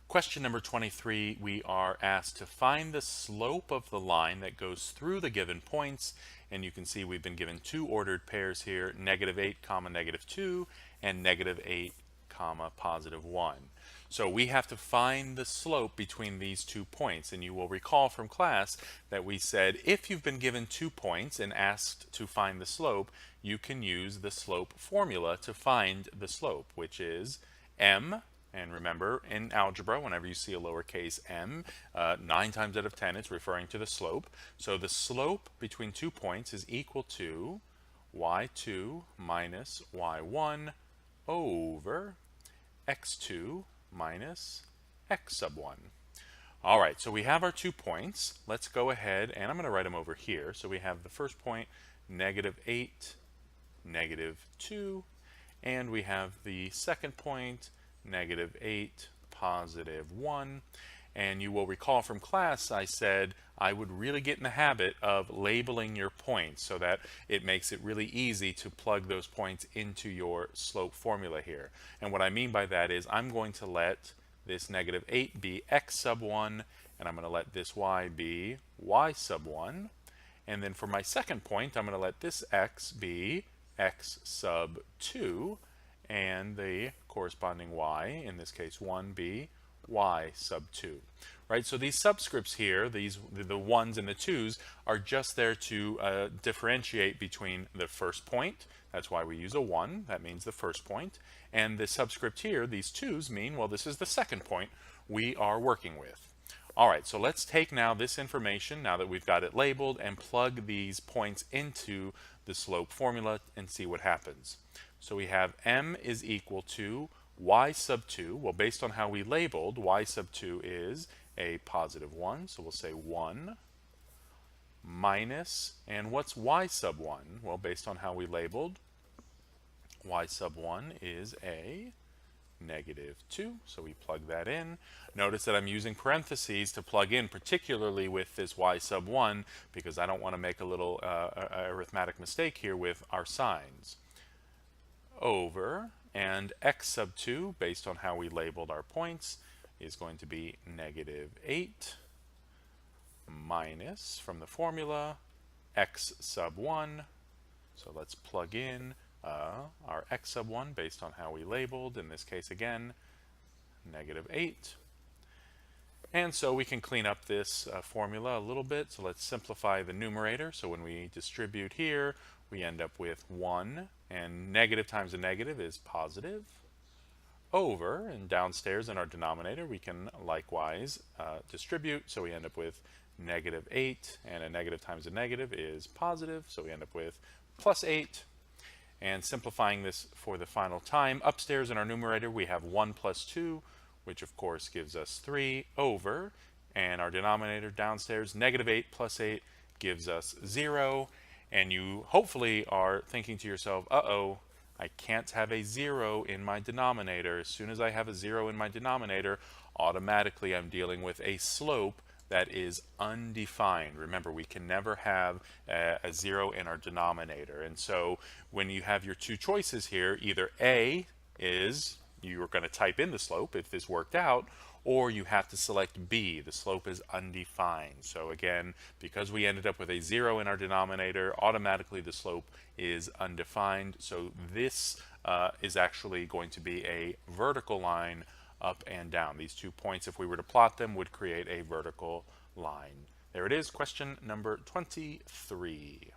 Question number 23, we are asked to find the slope of the line that goes through the given points. And you can see we've been given two ordered pairs here, -8 comma -2 and -8 comma +1. So we have to find the slope between these 2 points. And you will recall from class that we said if you've been given 2 points and asked to find the slope, you can use the slope formula to find the slope, which is m. And remember, in algebra, whenever you see a lowercase m, 9 times out of 10, it's referring to the slope. So the slope between 2 points is equal to y2 minus y1 over x2 minus x sub 1. All right, so we have our 2 points. Let's go ahead, and I'm going to write them over here. So we have the first point, -8, -2, and we have the second point, -8, +1. And you will recall from class I said I would really get in the habit of labeling your points so that it makes it really easy to plug those points into your slope formula here. And what I mean by that is I'm going to let this -8 be x sub 1, and I'm going to let this y be y sub 1. And then for my second point, I'm going to let this x be x sub 2, and the corresponding y, in this case 1, be y sub 2. Right, so these subscripts here, the 1s and the 2s, are just there to differentiate between the first point. That's why we use a 1, that means the first point. And the subscript here, these 2s, mean, well, this is the second point we are working with. All right, so let's take now this information, now that we've got it labeled, and plug these points into the slope formula and see what happens. So we have m is equal to y sub 2. Well, based on how we labeled, y sub 2 is a +1, so we'll say 1 minus, and what's y sub 1? Well, based on how we labeled, y sub 1 is a -2, so we plug that in. Notice that I'm using parentheses to plug in, particularly with this y sub 1, because I don't want to make a little arithmetic mistake here with our signs. Over, and x sub 2, based on how we labeled our points, is going to be -8 minus, from the formula, x sub 1. So let's plug in our x sub 1 based on how we labeled, in this case again, -8. And so we can clean up this formula a little bit. So let's simplify the numerator. So when we distribute here, we end up with 1, and negative times a negative is positive, over, and downstairs in our denominator we can likewise distribute. So we end up with -8, and a negative times a negative is positive, so we end up with +8. And simplifying this for the final time, upstairs in our numerator we have 1 plus 2, which of course gives us 3, over, and our denominator downstairs, -8 plus 8 gives us 0. And you hopefully are thinking to yourself, uh-oh, I can't have a 0 in my denominator. As soon as I have a 0 in my denominator, automatically I'm dealing with a slope that is undefined. Remember, we can never have a 0 in our denominator. And so when you have your two choices here, either A is you are going to type in the slope if this worked out, or you have to select B, the slope is undefined. So again, because we ended up with a 0 in our denominator, automatically the slope is undefined. So this is actually going to be a vertical line up and down. These 2 points, if we were to plot them, would create a vertical line. There it is, question number 23.